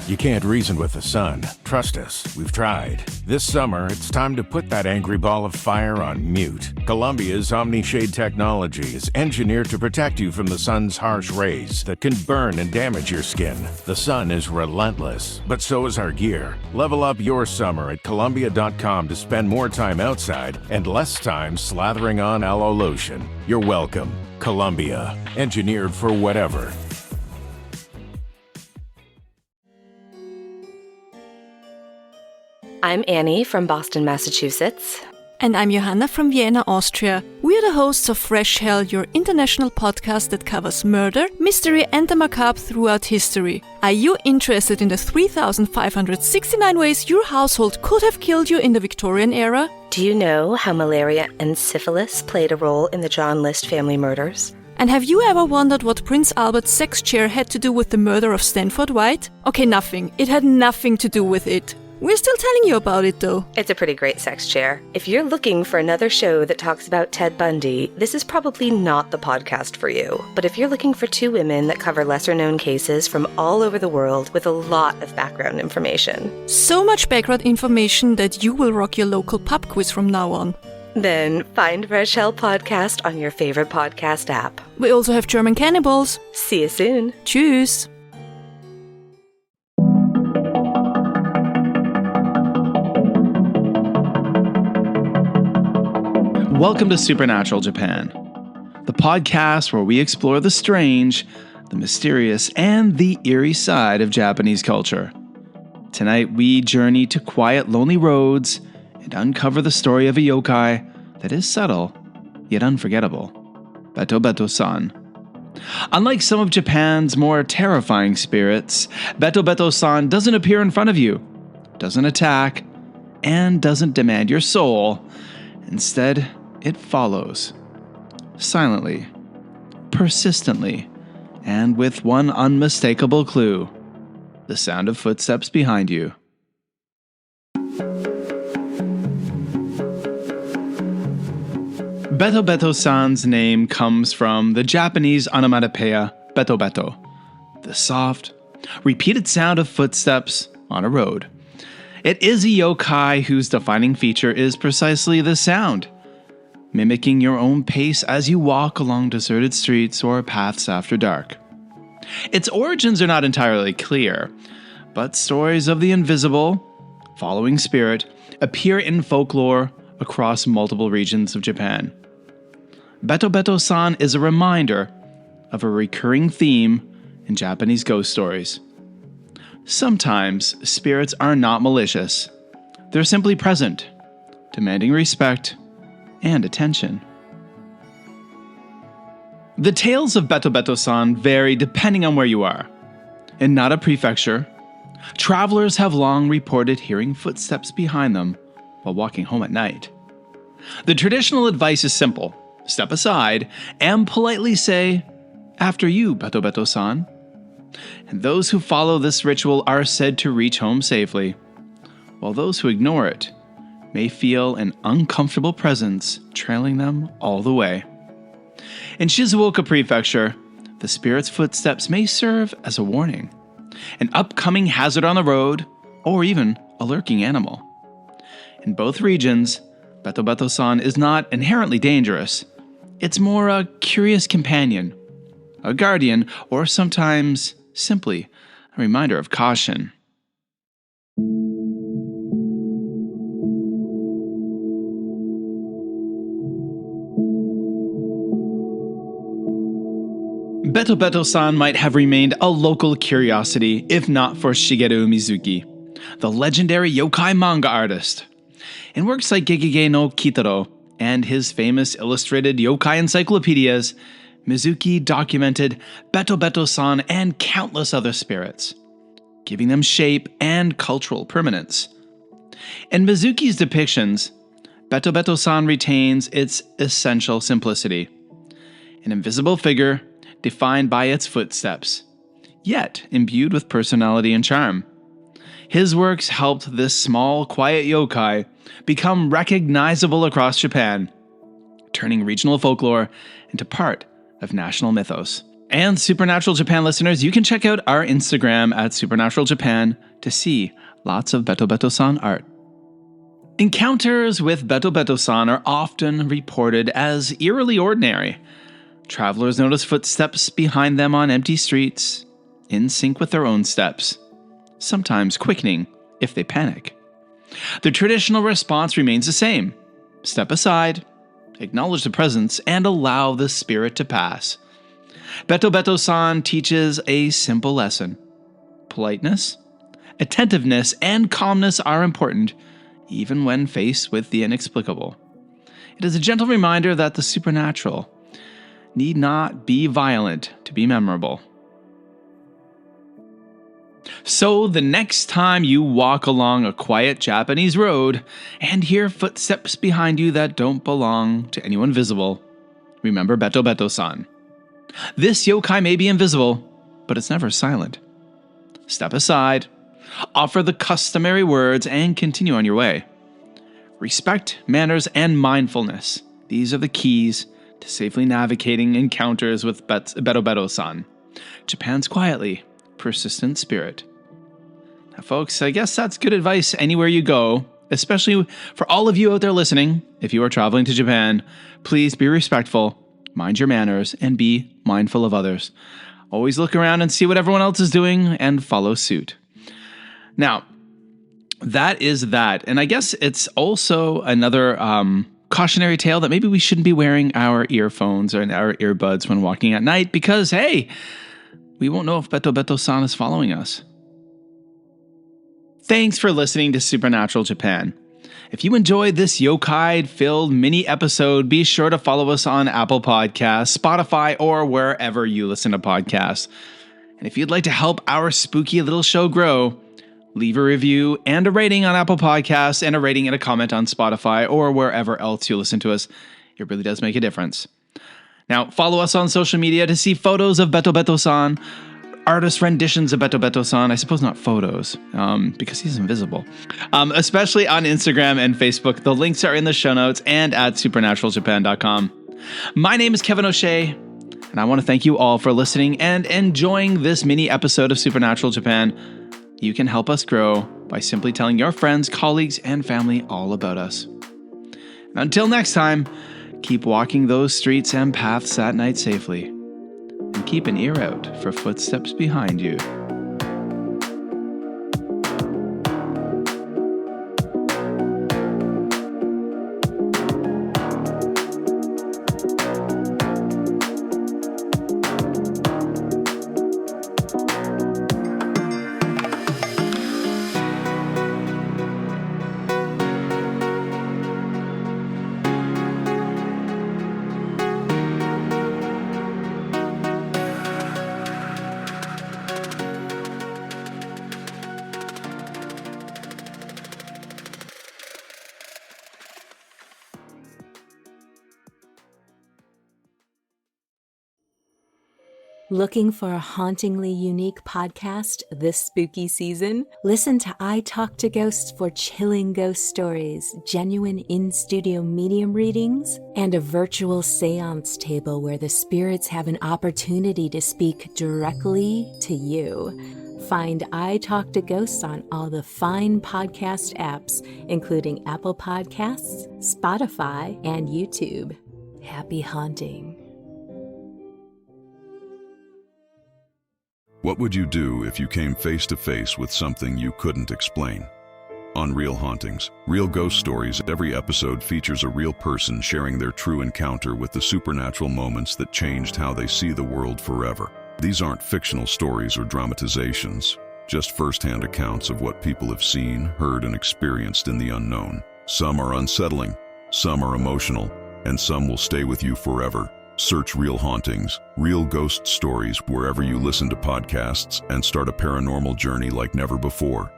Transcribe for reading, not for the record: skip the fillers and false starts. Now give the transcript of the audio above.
You can't reason with the sun. Trust us, we've tried. This summer, it's time to put that angry ball of fire on mute. Colombia's Omni-Shade technology is engineered to protect you from the sun's harsh rays that can burn and damage your skin. The sun is relentless, but so is our gear. Level up your summer at Columbia.com to spend more time outside and less time slathering on aloe lotion. You're welcome. Columbia, engineered for whatever. I'm Annie from Boston, Massachusetts. And I'm Johanna from Vienna, Austria. We are the hosts of Fresh Hell, your international podcast that covers murder, mystery, and the macabre throughout history. Are you interested in the 3,569 ways your household could have killed you in the Victorian era? Do you know how malaria and syphilis played a role in the John List family murders? And have you ever wondered what Prince Albert's sex chair had to do with the murder of Stanford White? Okay, nothing. It had nothing to do with it. We're still telling you about it, though. It's a pretty great sex chair. If you're looking for another show that talks about Ted Bundy, this is probably not the podcast for you. But if you're looking for two women that cover lesser-known cases from all over the world with a lot of background information. So much background information that you will rock your local pub quiz from now on. Then find Fresh Hell Podcast on your favorite podcast app. We also have German cannibals. See you soon. Tschüss. Welcome to Supernatural Japan, the podcast where we explore the strange, the mysterious, and the eerie side of Japanese culture. Tonight, we journey to quiet, lonely roads and uncover the story of a yokai that is subtle, yet unforgettable. Betobetosan. Unlike some of Japan's more terrifying spirits, Betobetosan doesn't appear in front of you, doesn't attack, and doesn't demand your soul. Instead, it follows. Silently, persistently, and with one unmistakable clue: the sound of footsteps behind you. Betobetosan's name comes from the Japanese onomatopoeia Betobeto, the soft, repeated sound of footsteps on a road. It is a yokai whose defining feature is precisely the sound, mimicking your own pace as you walk along deserted streets or paths after dark. Its origins are not entirely clear, but stories of the invisible, following spirit, appear in folklore across multiple regions of Japan. Betobetosan is a reminder of a recurring theme in Japanese ghost stories. Sometimes spirits are not malicious. They're simply present, demanding respect and attention. The tales of Betobetosan vary depending on where you are. In Nara Prefecture, travelers have long reported hearing footsteps behind them while walking home at night. The traditional advice is simple: step aside and politely say, "After you, Betobetosan." And those who follow this ritual are said to reach home safely, while those who ignore it may feel an uncomfortable presence trailing them all the way. In Shizuoka Prefecture, the spirit's footsteps may serve as a warning, an upcoming hazard on the road, or even a lurking animal. In both regions, Betobetosan is not inherently dangerous. It's more a curious companion, a guardian, or sometimes simply a reminder of caution. Betobeto-san might have remained a local curiosity if not for Shigeru Mizuki, the legendary yokai manga artist. In works like Gegege no Kitaro and his famous illustrated yokai encyclopedias, Mizuki documented Betobetosan and countless other spirits, giving them shape and cultural permanence. In Mizuki's depictions, Betobetosan retains its essential simplicity: an invisible figure defined by its footsteps, yet imbued with personality and charm. His works helped this small, quiet yokai become recognizable across Japan, turning regional folklore into part of national mythos. And Supernatural Japan listeners, you can check out our Instagram at Supernatural Japan to see lots of Betobetosan art. Encounters with Betobetosan are often reported as eerily ordinary. Travelers notice footsteps behind them on empty streets, in sync with their own steps, sometimes quickening if they panic. The traditional response remains the same. Step aside, acknowledge the presence, and allow the spirit to pass. Betobetosan teaches a simple lesson. Politeness, attentiveness, and calmness are important, even when faced with the inexplicable. It is a gentle reminder that the supernatural need not be violent to be memorable. So the next time you walk along a quiet Japanese road and hear footsteps behind you that don't belong to anyone visible, remember Betobetosan. This yokai may be invisible, but it's never silent. Step aside, offer the customary words, and continue on your way. Respect, manners, and mindfulness. These are the keys to safely navigating encounters with Betobetosan, Japan's quietly persistent spirit. Now, folks, I guess that's good advice anywhere you go, especially for all of you out there listening. If you are traveling to Japan, please be respectful, mind your manners, and be mindful of others. Always look around and see what everyone else is doing and follow suit. Now, that is that. And I guess it's also another cautionary tale that maybe we shouldn't be wearing our earphones or our earbuds when walking at night because, hey, we won't know if Betobetosan is following us. Thanks for listening to Supernatural Japan. If you enjoyed this yokai-filled mini episode, be sure to follow us on Apple Podcasts, Spotify, or wherever you listen to podcasts. And if you'd like to help our spooky little show grow, leave a review and a rating on Apple Podcasts and a rating and a comment on Spotify or wherever else you listen to us. It really does make a difference. Now, follow us on social media to see photos of Betobetosan, artist renditions of Betobetosan. I suppose not photos, because he's invisible. Especially on Instagram and Facebook. The links are in the show notes and at supernaturaljapan.com. My name is Kevin O'Shea, and I want to thank you all for listening and enjoying this mini episode of Supernatural Japan. You can help us grow by simply telling your friends, colleagues, and family all about us. And until next time, keep walking those streets and paths at night safely, and keep an ear out for footsteps behind you. Looking for a hauntingly unique podcast this spooky season? Listen to I Talk to Ghosts for chilling ghost stories, genuine in-studio medium readings, and a virtual seance table where the spirits have an opportunity to speak directly to you. Find I Talk to Ghosts on all the fine podcast apps, including Apple Podcasts, Spotify, and YouTube. Happy haunting. What would you do if you came face to face with something you couldn't explain? On Real Hauntings, Real Ghost Stories, every episode features a real person sharing their true encounter with the supernatural moments that changed how they see the world forever. These aren't fictional stories or dramatizations, just first-hand accounts of what people have seen, heard, and experienced in the unknown. Some are unsettling, some are emotional, and some will stay with you forever. Search Real Hauntings, Real Ghost Stories wherever you listen to podcasts and start a paranormal journey like never before.